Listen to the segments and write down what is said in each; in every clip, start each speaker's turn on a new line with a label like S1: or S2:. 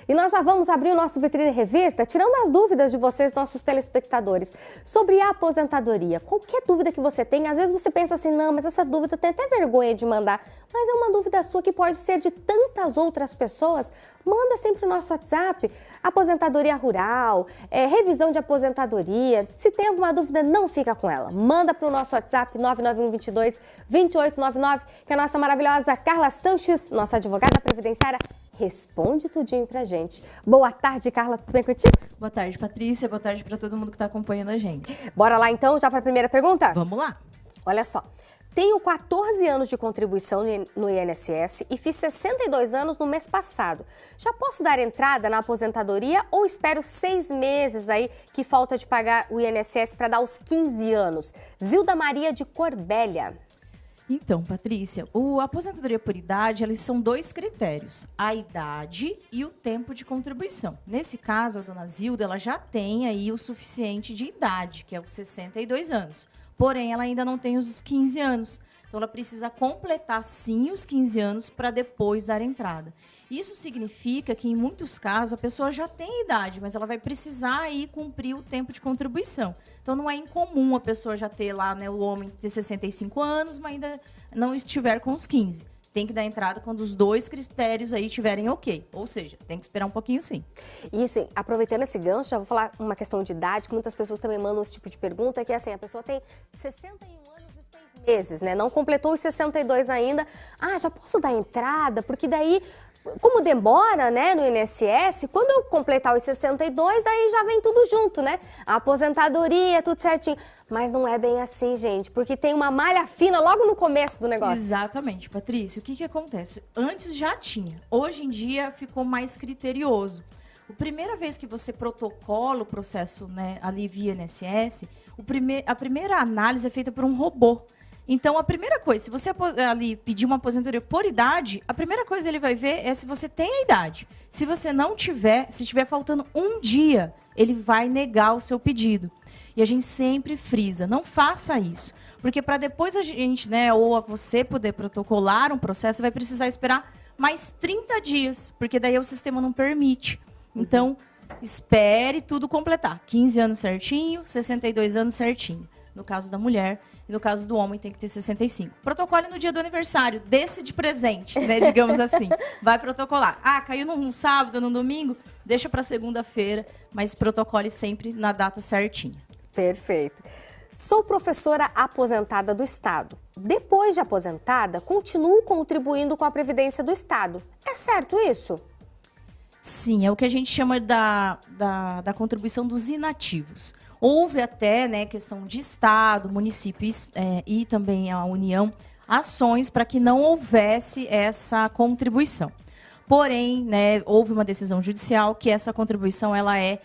S1: E nós já vamos abrir o nosso Vitrine Revista, tirando as dúvidas de vocês, nossos telespectadores, sobre a aposentadoria. Qualquer dúvida que você tem, às vezes você pensa assim, não, mas essa dúvida eu tenho até vergonha de mandar, mas é uma dúvida sua que pode ser de tantas outras pessoas. Manda sempre o nosso WhatsApp, aposentadoria rural, revisão de aposentadoria. Se tem alguma dúvida, não fica com ela. Manda para o nosso WhatsApp 99122-2899, que a nossa maravilhosa Carla Sanches, nossa advogada previdenciária, responde tudinho pra gente. Boa tarde, Carla, tudo bem contigo?
S2: Boa tarde, Patrícia. Boa tarde para todo mundo que está acompanhando a gente.
S1: Bora lá então, já para a primeira pergunta?
S2: Vamos lá.
S1: Olha só. Tenho 14 anos de contribuição no INSS e fiz 62 anos no mês passado. Já posso dar entrada na aposentadoria ou espero 6 meses aí que falta de pagar o INSS para dar os 15 anos? Zilda Maria de Corbélia.
S2: Então, Patrícia, a aposentadoria por idade, eles são 2 critérios, a idade e o tempo de contribuição. Nesse caso, a dona Zilda, ela já tem aí o suficiente de idade, que é os 62 anos. Porém, ela ainda não tem os 15 anos. Então, ela precisa completar, sim, os 15 anos para depois dar entrada. Isso significa que, em muitos casos, a pessoa já tem idade, mas ela vai precisar aí cumprir o tempo de contribuição. Então, não é incomum a pessoa já ter lá, né, o homem ter 65 anos, mas ainda não estiver com os 15. Tem que dar entrada quando os 2 critérios aí estiverem ok. Ou seja, tem que esperar um pouquinho, sim.
S1: Isso, aproveitando esse gancho, já vou falar uma questão de idade, que muitas pessoas também mandam esse tipo de pergunta, que é assim, a pessoa tem 61 anos e 6 meses, né? Não completou os 62 ainda. Ah, já posso dar entrada? Porque daí, como demora, né, no INSS, quando eu completar os 62, daí já vem tudo junto, né? A aposentadoria, tudo certinho. Mas não é bem assim, gente, porque tem uma malha fina logo no começo do negócio.
S2: Exatamente, Patrícia. O que acontece? Antes já tinha. Hoje em dia ficou mais criterioso. A primeira vez que você protocola o processo, né, ali via INSS, a primeira análise é feita por um robô. Então, a primeira coisa, se você ali pedir uma aposentadoria por idade, a primeira coisa ele vai ver é se você tem a idade. Se você não tiver, se estiver faltando um dia, ele vai negar o seu pedido. E a gente sempre frisa, não faça isso. Porque para depois a gente, né, ou você poder protocolar um processo, vai precisar esperar mais 30 dias, porque daí o sistema não permite. Então, espere tudo completar. 15 anos certinho, 62 anos certinho. No caso da mulher, e no caso do homem tem que ter 65. Protocole no dia do aniversário, desse de presente, né, digamos assim. Vai protocolar. Ah, caiu num sábado, num domingo, deixa para segunda-feira, mas protocole sempre na data certinha.
S1: Perfeito. Sou professora aposentada do Estado. Depois de aposentada, continuo contribuindo com a Previdência do Estado. É certo isso?
S2: Sim, é o que a gente chama da contribuição dos inativos. Houve até, né, questão de Estado, municípios e também a União, ações para que não houvesse essa contribuição. Porém, né, houve uma decisão judicial que essa contribuição ela é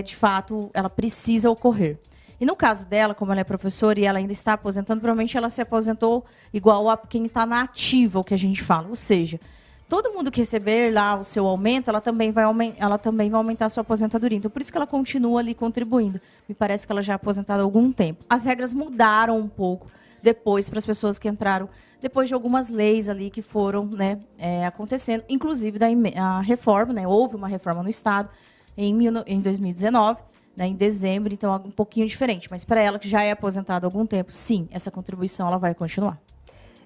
S2: de fato, ela precisa ocorrer. E no caso dela, como ela é professora e ela ainda está aposentando, provavelmente ela se aposentou igual a quem está na ativa, o que a gente fala. Ou seja, todo mundo que receber lá o seu aumento, ela também vai aumentar a sua aposentadoria. Então, por isso que ela continua ali contribuindo. Me parece que ela já é aposentada há algum tempo. As regras mudaram um pouco depois para as pessoas que entraram, depois de algumas leis ali que foram, né, acontecendo, inclusive a reforma, né, houve uma reforma no Estado em 2019, né, em dezembro, então é um pouquinho diferente. Mas para ela que já é aposentada há algum tempo, sim, essa contribuição ela vai continuar.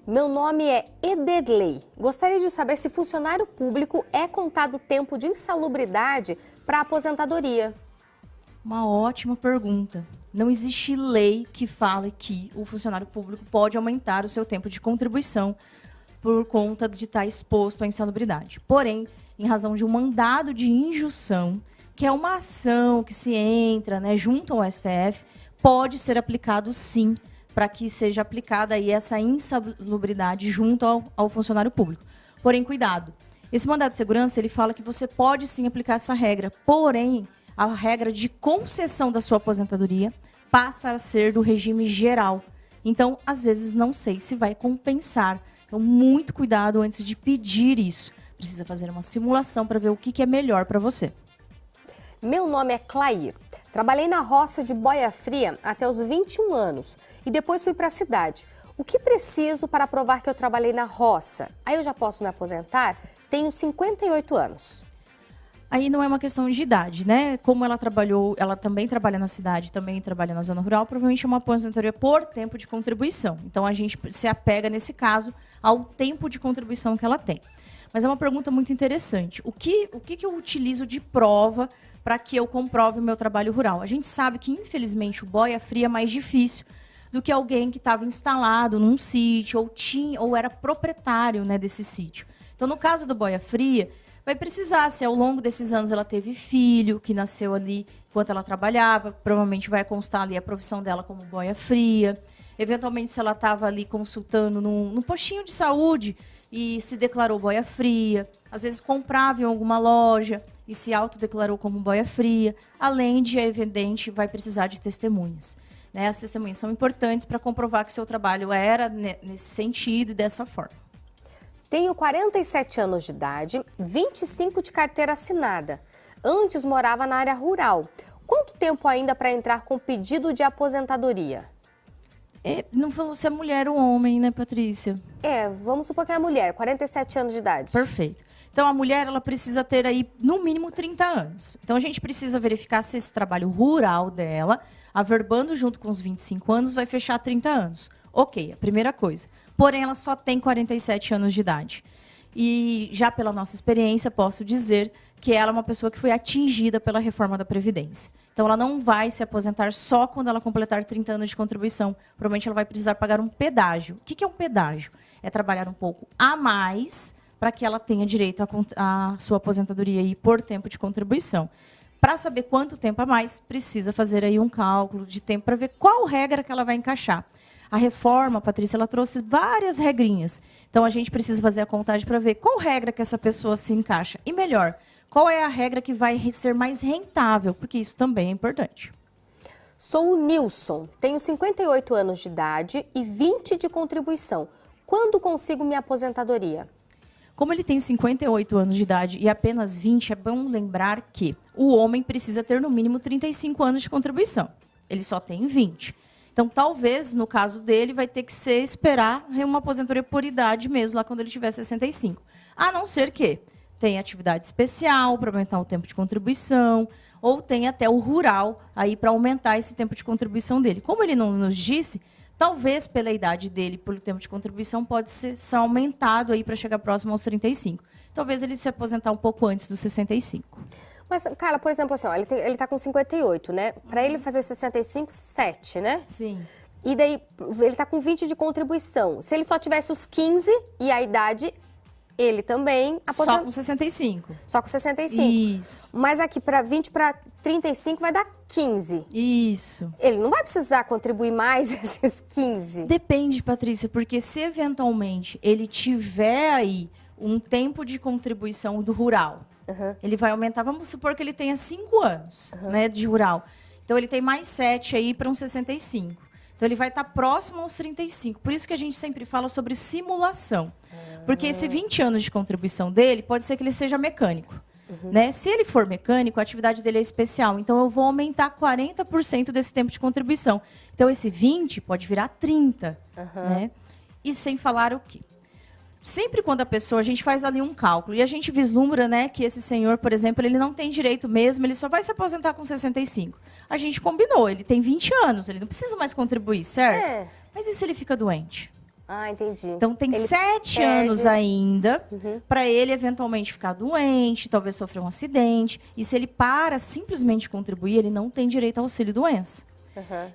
S1: Meu nome é Ederley. Gostaria de saber se funcionário público é contado o tempo de insalubridade para aposentadoria.
S2: Uma ótima pergunta. Não existe lei que fale que o funcionário público pode aumentar o seu tempo de contribuição por conta de estar exposto à insalubridade. Porém, em razão de um mandado de injunção, que é uma ação que se entra, né, junto ao STF, pode ser aplicado sim, para que seja aplicada aí essa insalubridade junto ao funcionário público. Porém, cuidado. Esse mandado de segurança, ele fala que você pode sim aplicar essa regra, porém, a regra de concessão da sua aposentadoria passa a ser do regime geral. Então, às vezes, não sei se vai compensar. Então, muito cuidado antes de pedir isso. Precisa fazer uma simulação para ver o que é melhor para você.
S1: Meu nome é Clair. Trabalhei na roça de Boia Fria até os 21 anos e depois fui para a cidade. O que preciso para provar que eu trabalhei na roça? Aí eu já posso me aposentar? Tenho 58 anos.
S2: Aí não é uma questão de idade, né? Como ela trabalhou, ela também trabalha na cidade, também trabalha na zona rural, provavelmente é uma aposentadoria por tempo de contribuição. Então, a gente se apega, nesse caso, ao tempo de contribuição que ela tem. Mas é uma pergunta muito interessante. O que eu utilizo de prova para que eu comprove o meu trabalho rural? A gente sabe que, infelizmente, o boia fria é mais difícil do que alguém que estava instalado num sítio ou era proprietário, né, desse sítio. Então, no caso do boia fria, vai precisar, se ao longo desses anos ela teve filho, que nasceu ali enquanto ela trabalhava, provavelmente vai constar ali a profissão dela como boia fria. Eventualmente, se ela estava ali consultando num postinho de saúde e se declarou boia fria. Às vezes comprava em alguma loja e se autodeclarou como boia fria. Além de, é evidente, vai precisar de testemunhas. Né? As testemunhas são importantes para comprovar que o seu trabalho era nesse sentido e dessa forma.
S1: Tenho 47 anos de idade, 25 de carteira assinada. Antes morava na área rural. Quanto tempo ainda para entrar com pedido de aposentadoria?
S2: Não falou se é mulher ou homem, né, Patrícia?
S1: Vamos supor que é a mulher, 47 anos de idade.
S2: Perfeito. Então, a mulher, ela precisa ter aí, no mínimo, 30 anos. Então, a gente precisa verificar se esse trabalho rural dela, averbando junto com os 25 anos, vai fechar 30 anos. Ok, a primeira coisa. Porém, ela só tem 47 anos de idade. E já pela nossa experiência, posso dizer que ela é uma pessoa que foi atingida pela reforma da Previdência. Então, ela não vai se aposentar só quando ela completar 30 anos de contribuição. Provavelmente, ela vai precisar pagar um pedágio. O que é um pedágio? É trabalhar um pouco a mais para que ela tenha direito à sua aposentadoria aí por tempo de contribuição. Para saber quanto tempo a mais, precisa fazer aí um cálculo de tempo para ver qual regra que ela vai encaixar. A reforma, Patrícia, ela trouxe várias regrinhas. Então, a gente precisa fazer a contagem para ver qual regra que essa pessoa se encaixa. E melhor, qual é a regra que vai ser mais rentável, porque isso também é importante.
S1: Sou o Nilson, tenho 58 anos de idade e 20 de contribuição. Quando consigo minha aposentadoria?
S2: Como ele tem 58 anos de idade e apenas 20, é bom lembrar que o homem precisa ter no mínimo 35 anos de contribuição. Ele só tem 20. Então, talvez, no caso dele, vai ter que esperar uma aposentadoria por idade mesmo, lá quando ele tiver 65. A não ser que tenha atividade especial para aumentar o tempo de contribuição, ou tem até o rural aí para aumentar esse tempo de contribuição dele. Como ele não nos disse, talvez pela idade dele, pelo tempo de contribuição, pode ser aumentado aí para chegar próximo aos 35. Talvez ele se aposentar um pouco antes dos 65.
S1: Mas, Carla, por exemplo, assim, ó, ele tá com 58, né? Para ele fazer 65, 7, né?
S2: Sim.
S1: E daí, ele tá com 20 de contribuição. Se ele só tivesse os 15 e a idade, ele também
S2: Só com 65.
S1: Só com 65.
S2: Isso.
S1: Mas aqui, para 20 para 35, vai dar 15.
S2: Isso.
S1: Ele não vai precisar contribuir mais esses 15?
S2: Depende, Patrícia, porque se eventualmente ele tiver aí um tempo de contribuição do rural, ele vai aumentar, vamos supor que ele tenha 5 anos, né, de rural. Então, ele tem mais 7 aí para uns 65. Então, ele vai estar próximo aos 35. Por isso que a gente sempre fala sobre simulação. Porque esse 20 anos de contribuição dele, pode ser que ele seja mecânico. Né? Se ele for mecânico, a atividade dele é especial. Então, eu vou aumentar 40% desse tempo de contribuição. Então, esse 20 pode virar 30. Né? E sem falar o quê? Sempre quando a gente faz ali um cálculo e a gente vislumbra, né, que esse senhor, por exemplo, ele não tem direito mesmo, ele só vai se aposentar com 65. A gente combinou, ele tem 20 anos, ele não precisa mais contribuir, certo? Mas e se ele fica doente?
S1: Ah, entendi.
S2: Então tem
S1: ele
S2: 7
S1: perde...
S2: anos ainda para ele eventualmente ficar doente, talvez sofrer um acidente. E se ele para simplesmente contribuir, ele não tem direito ao auxílio-doença.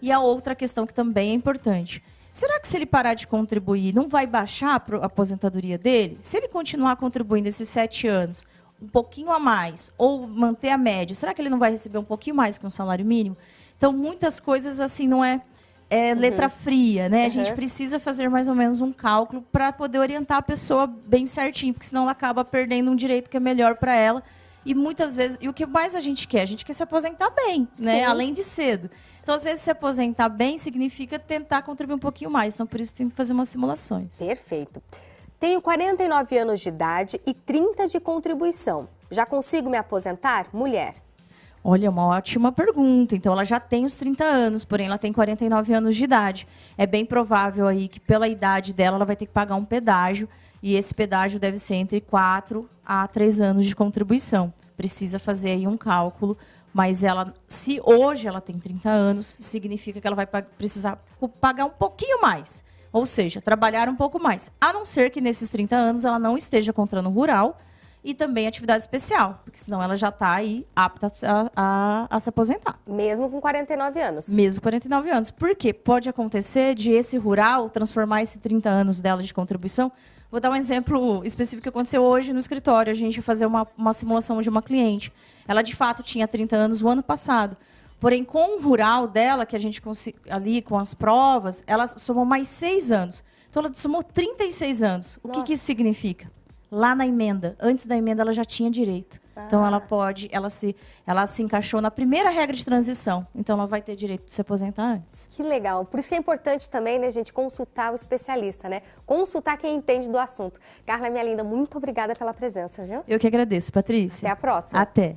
S2: E a outra questão que também é importante. Será que se ele parar de contribuir, não vai baixar a aposentadoria dele? Se ele continuar contribuindo esses 7 anos, um pouquinho a mais, ou manter a média, será que ele não vai receber um pouquinho mais que um salário mínimo? Então, muitas coisas assim não é letra fria, né? A gente precisa fazer mais ou menos um cálculo para poder orientar a pessoa bem certinho, porque senão ela acaba perdendo um direito que é melhor para ela. E muitas vezes, e o que mais a gente quer? A gente quer se aposentar bem, né? Além de cedo. Então, às vezes, se aposentar bem significa tentar contribuir um pouquinho mais. Então, por isso, tem que fazer umas simulações.
S1: Perfeito. Tenho 49 anos de idade e 30 de contribuição. Já consigo me aposentar? Mulher.
S2: Olha, uma ótima pergunta. Então, ela já tem os 30 anos, porém, ela tem 49 anos de idade. É bem provável aí que, pela idade dela, ela vai ter que pagar um pedágio. E esse pedágio deve ser entre 4 a 3 anos de contribuição. precisa fazer aí um cálculo, mas ela, se hoje ela tem 30 anos, significa que ela vai precisar pagar um pouquinho mais. Ou seja, trabalhar um pouco mais. A não ser que nesses 30 anos ela não esteja contrando rural e também atividade especial, porque senão ela já está aí apta a se aposentar.
S1: Mesmo com 49 anos?
S2: Mesmo com 49 anos. Por quê? Pode acontecer de esse rural transformar esses 30 anos dela de contribuição. Vou dar um exemplo específico que aconteceu hoje no escritório. A gente ia fazer uma simulação de uma cliente. Ela, de fato, tinha 30 anos o ano passado. Porém, com o rural dela, que a gente ali com as provas, ela somou mais 6 anos. Então, ela somou 36 anos. O que isso significa? Lá na emenda, antes da emenda, ela já tinha direito. Então, ela se encaixou na primeira regra de transição. Então, ela vai ter direito de se aposentar antes.
S1: Que legal. Por isso que é importante também, né, gente, consultar o especialista, né? Consultar quem entende do assunto. Carla, minha linda, muito obrigada pela presença, viu?
S2: Eu que agradeço, Patrícia.
S1: Até a próxima.
S2: Até.